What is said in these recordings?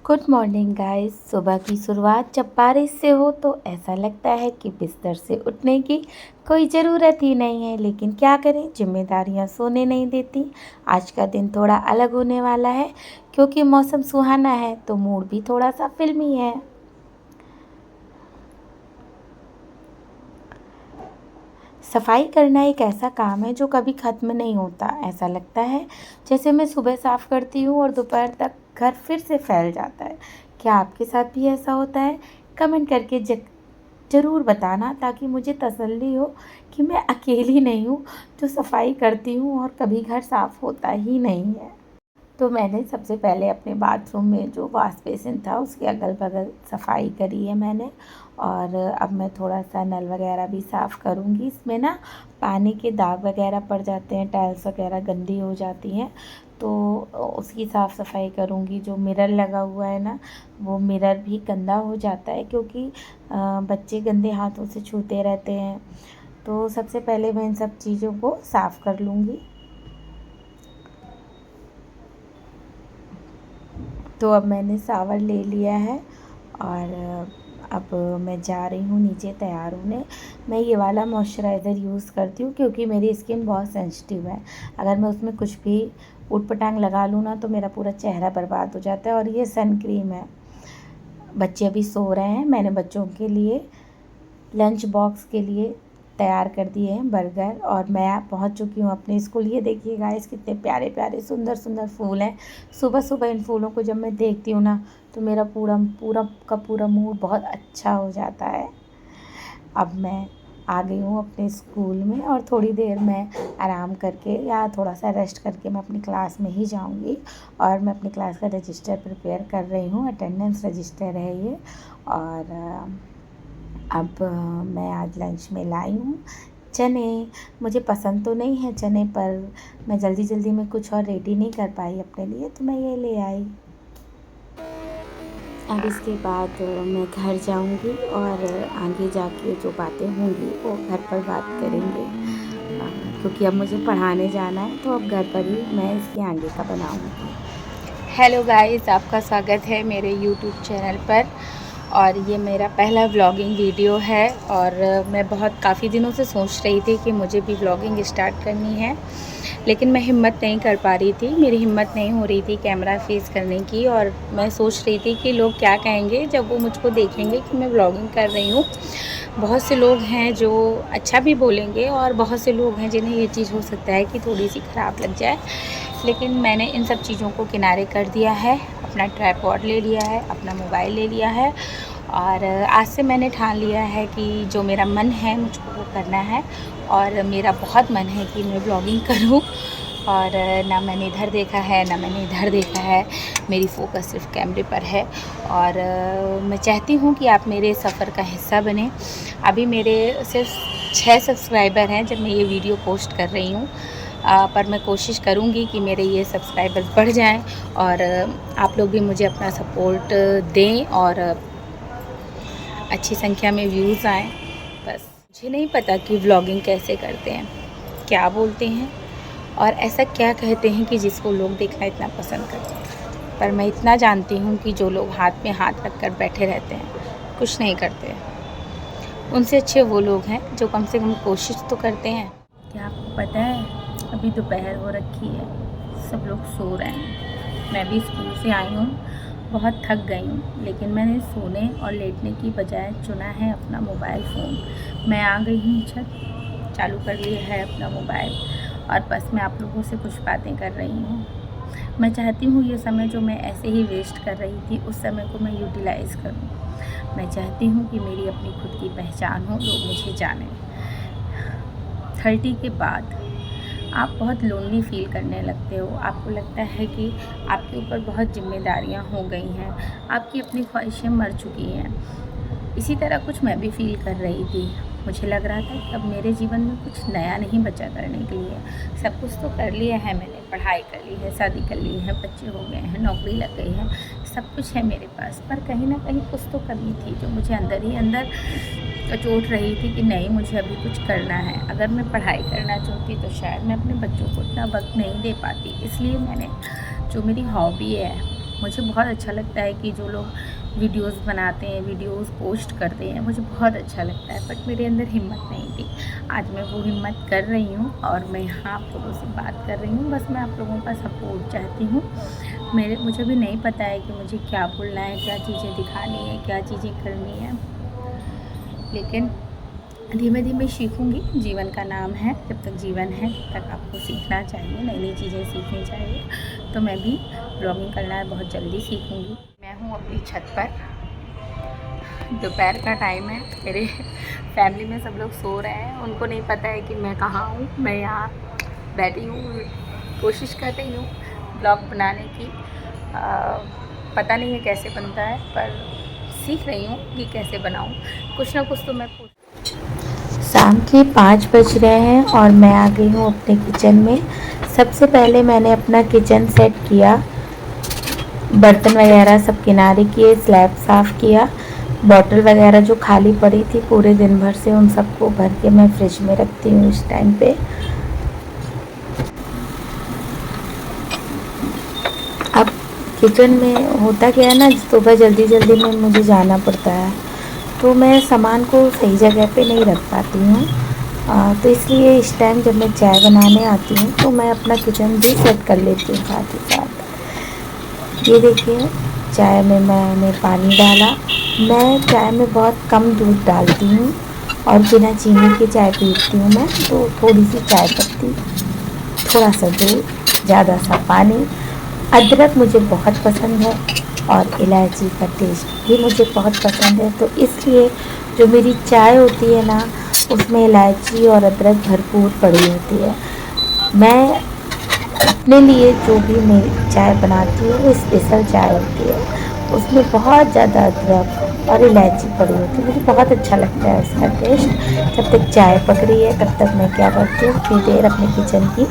Good morning guys. सुबह की शुरुआत जब बारिश से हो तो ऐसा लगता है कि बिस्तर से उठने की कोई ज़रूरत ही नहीं है, लेकिन क्या करें, जिम्मेदारियां सोने नहीं देती। आज का दिन थोड़ा अलग होने वाला है क्योंकि मौसम सुहाना है तो मूड भी थोड़ा सा फिल्मी है। सफाई करना एक ऐसा काम है जो कभी ख़त्म नहीं होता। ऐसा लगता है जैसे मैं सुबह साफ़ करती हूँ और दोपहर तक घर फिर से फैल जाता है। क्या आपके साथ भी ऐसा होता है? कमेंट करके ज़रूर बताना ताकि मुझे तसल्ली हो कि मैं अकेली नहीं हूँ जो सफाई करती हूँ और कभी घर साफ़ होता ही नहीं है। तो मैंने सबसे पहले अपने बाथरूम में जो वॉश बेसिन था उसके अगल बगल सफाई करी है मैंने। और अब मैं थोड़ा सा नल वगैरह भी साफ़ करूँगी। इसमें ना पानी के दाग वगैरह पड़ जाते हैं, टाइल्स वगैरह गंदी हो जाती हैं, तो उसकी साफ़ सफाई करूँगी। जो मिरर लगा हुआ है ना, वो मिरर भी गंदा हो जाता है क्योंकि बच्चे गंदे हाथों से छूते रहते हैं। तो सबसे पहले मैं इन सब चीज़ों को साफ़ कर लूँगी। तो अब मैंने शावर ले लिया है और अब मैं जा रही हूँ नीचे तैयार होने। मैं ये वाला मॉइस्चराइज़र यूज़ करती हूँ क्योंकि मेरी स्किन बहुत सेंसिटिव है। अगर मैं उसमें कुछ भी ऊट-पटांग लगा लूँ ना तो मेरा पूरा चेहरा बर्बाद हो जाता है। और ये सन क्रीम है। बच्चे अभी सो रहे हैं। मैंने बच्चों के लिए लंच बॉक्स के लिए तैयार कर दिए हैं बर्गर और मैं पहुंच चुकी हूं अपने स्कूल। ये देखिए गाइस, कितने प्यारे प्यारे सुंदर सुंदर फूल हैं। सुबह सुबह इन फूलों को जब मैं देखती हूँ ना तो मेरा पूरा पूरा का पूरा मूड बहुत अच्छा हो जाता है। अब मैं आ गई हूँ अपने स्कूल में और थोड़ी देर मैं आराम करके या थोड़ा सा रेस्ट करके मैं अपनी क्लास में ही जाऊँगी। और मैं अपनी क्लास का रजिस्टर प्रिपेयर कर रही हूँ। अटेंडेंस रजिस्टर है ये। और अब मैं आज लंच में लाई हूँ चने। मुझे पसंद तो नहीं है चने, पर मैं जल्दी जल्दी में कुछ और रेडी नहीं कर पाई अपने लिए तो मैं ये ले आई। अब इसके बाद मैं घर जाऊंगी और आगे जाके जो बातें होंगी वो घर पर बात करेंगे। क्योंकि अब मुझे पढ़ाने जाना है तो अब घर पर ही मैं इसके आगे का बनाऊंगी। हेलो गाइस, आपका स्वागत है मेरे यूट्यूब चैनल पर। और ये मेरा पहला व्लॉगिंग वीडियो है और मैं काफ़ी दिनों से सोच रही थी कि मुझे भी व्लॉगिंग स्टार्ट करनी है, लेकिन मैं हिम्मत नहीं कर पा रही थी। मेरी हिम्मत नहीं हो रही थी कैमरा फेस करने की। और मैं सोच रही थी कि लोग क्या कहेंगे जब वो मुझको देखेंगे कि मैं व्लॉगिंग कर रही हूँ। बहुत से लोग हैं जो अच्छा भी बोलेंगे और बहुत से लोग हैं जिन्हें ये चीज़ हो सकता है कि थोड़ी सी ख़राब लग जाए। लेकिन मैंने इन सब चीज़ों को किनारे कर दिया है। अपना ट्राइपॉड ले लिया है, अपना मोबाइल ले लिया है और आज से मैंने ठान लिया है कि जो मेरा मन है मुझको वो करना है। और मेरा बहुत मन है कि मैं ब्लॉगिंग करूं। और ना मैंने इधर देखा है ना मैंने इधर देखा है। मेरी फ़ोकस सिर्फ कैमरे पर है। और मैं चाहती हूं कि आप मेरे सफ़र का हिस्सा बने। अभी मेरे सिर्फ 6 सब्सक्राइबर हैं जब मैं ये वीडियो पोस्ट कर रही हूँ। पर मैं कोशिश करूँगी कि मेरे ये सब्सक्राइबर्स बढ़ जाएं और आप लोग भी मुझे अपना सपोर्ट दें और अच्छी संख्या में व्यूज़ आएँ। बस मुझे नहीं पता कि व्लॉगिंग कैसे करते हैं, क्या बोलते हैं और ऐसा क्या कहते हैं कि जिसको लोग देखना इतना पसंद करते हैं। पर मैं इतना जानती हूँ कि जो लोग हाथ में हाथ रख कर बैठे रहते हैं, कुछ नहीं करते, उनसे अच्छे वो लोग हैं जो कम से कम कोशिश तो करते हैं। क्या आपको पता है, अभी दोपहर हो रखी है, सब लोग सो रहे हैं। मैं भी स्कूल से आई हूँ, बहुत थक गई हूँ, लेकिन मैंने सोने और लेटने की बजाय चुना है अपना मोबाइल फ़ोन। मैं आ गई हूँ छत, चालू कर लिया है अपना मोबाइल और बस मैं आप लोगों से कुछ बातें कर रही हूँ। मैं चाहती हूँ ये समय जो मैं ऐसे ही वेस्ट कर रही थी उस समय को मैं यूटिलाइज़ करूँ। मैं चाहती हूँ कि मेरी अपनी खुद की पहचान हो, लोग मुझे जानें। 30 के बाद आप बहुत लोनली फ़ील करने लगते हो। आपको लगता है कि आपके ऊपर बहुत जिम्मेदारियां हो गई हैं, आपकी अपनी ख्वाहिशें मर चुकी हैं। इसी तरह कुछ मैं भी फ़ील कर रही थी। मुझे लग रहा था कि अब मेरे जीवन में कुछ नया नहीं बचा करने के लिए। सब कुछ तो कर लिया है मैंने, पढ़ाई कर ली है, शादी कर ली है, बच्चे हो गए हैं, नौकरी लग गई है, सब कुछ है मेरे पास। पर कहीं ना कहीं कुछ तो कमी थी जो मुझे अंदर ही अंदर कचोट रही थी कि नहीं, मुझे अभी कुछ करना है। अगर मैं पढ़ाई करना चाहती तो शायद मैं अपने बच्चों को इतना वक्त नहीं दे पाती। इसलिए मैंने जो मेरी हॉबी है मुझे बहुत अच्छा लगता है कि जो लोग वीडियोस बनाते हैं, वीडियोस पोस्ट करते हैं, मुझे बहुत अच्छा लगता है, बट मेरे अंदर हिम्मत नहीं थी। आज मैं वो हिम्मत कर रही हूँ और मैं यहाँ आप लोगों से बात कर रही हूँ। बस मैं आप लोगों का सपोर्ट चाहती हूँ। मुझे भी नहीं पता है कि मुझे क्या बोलना है, क्या चीज़ें दिखानी है, क्या चीज़ें करनी है, लेकिन धीमे धीमे सीखूंगी। जीवन का नाम है, जब तक जीवन है तब तक आपको सीखना चाहिए, नई नई चीज़ें सीखनी चाहिए। तो मैं भी ब्लॉगिंग करना बहुत जल्दी सीखूंगी। मैं हूँ अपनी छत पर, दोपहर का टाइम है, मेरे फैमिली में सब लोग सो रहे हैं, उनको नहीं पता है कि मैं कहाँ हूँ। मैं यहाँ बैठी हूँ, कोशिश कर रही हूँ ब्लॉग बनाने की। पता नहीं है कैसे बनता है, पर सीख रही हूँ कि कैसे बनाऊँ। कुछ ना कुछ तो मैं शाम के 5 बज रहे हैं और मैं आ गई हूँ अपने किचन में। सबसे पहले मैंने अपना किचन सेट किया, बर्तन वगैरह सब किनारे किए, स्लैब साफ़ किया, बॉटल वगैरह जो खाली पड़ी थी पूरे दिन भर से उन सबको भर के मैं फ्रिज में रखती हूँ इस टाइम पे। अब किचन में होता क्या है ना, सुबह जल्दी जल्दी में मुझे जाना पड़ता है, तो मैं सामान को सही जगह पे नहीं रख पाती हूँ। तो इसलिए इस टाइम जब मैं चाय बनाने आती हूँ तो मैं अपना किचन भी सेट कर लेती हूँ साथ ही साथ। ये देखिए, चाय में मैंने पानी डाला। मैं चाय में बहुत कम दूध डालती हूँ और बिना चीनी की चाय पीती हूँ मैं। तो थोड़ी सी चाय पत्ती, थोड़ा सा दूध, ज़्यादा सा पानी। अदरक मुझे बहुत पसंद है और इलायची का टेस्ट भी मुझे बहुत पसंद है, तो इसलिए जो मेरी चाय होती है ना, उसमें इलायची और अदरक भरपूर पड़ी होती है। मैं अपने लिए जो भी मैं चाय बनाती हूँ वो स्पेशल चाय होती है, उसमें बहुत ज़्यादा अदरक और इलायची पड़ी होती है। मुझे बहुत अच्छा लगता है उसका टेस्ट। जब तक चाय पक रही है तब तक मैं क्या करती हूँ, थोड़ी देर अपने किचन की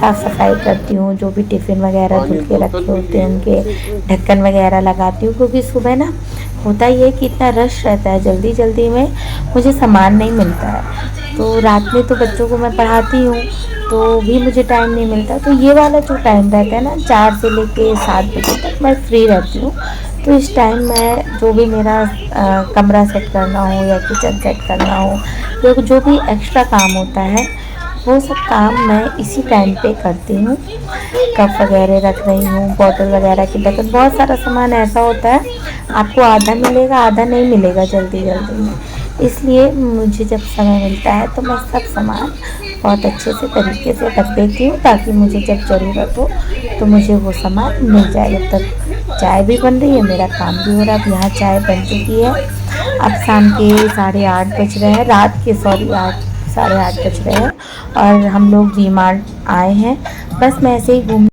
साफ़ सफाई करती हूँ। जो भी टिफ़िन वगैरह धुल के रखे होते हैं उनके ढक्कन वगैरह लगाती हूँ, क्योंकि सुबह ना होता ये है कि इतना रश रहता है, जल्दी जल्दी में मुझे सामान नहीं मिलता है। तो रात में तो बच्चों को मैं पढ़ाती हूँ तो भी मुझे टाइम नहीं मिलता। तो ये वाला जो टाइम रहता है ना, 4 से लेके 7 बजे तक मैं फ्री रहती हूँ। तो इस टाइम मैं जो भी मेरा कमरा सेट करना हो या किचन सेट करना हो या जो भी एक्स्ट्रा काम होता है, वो सब काम मैं इसी टाइम पे करती हूँ। कप वगैरह रख रही हूँ, बॉटल वगैरह की ढक्कन, बहुत सारा सामान ऐसा होता है आपको आधा मिलेगा आधा नहीं मिलेगा जल्दी जल्दी में। इसलिए मुझे जब समय मिलता है तो मैं सब सामान बहुत अच्छे से तरीके से रख देती हूँ, ताकि मुझे जब ज़रूरत हो तो मुझे वो सामान मिल जाए। जब तक चाय भी बन रही है, मेरा काम भी हो रहा है। अब यहाँ चाय बन चुकी है। अब शाम के 8:30 बज रहे हैं, रात के 8 साढ़े 8 बज रहे हैं और हम लोग वी मार्ट आए हैं। बस मैं ऐसे ही घूम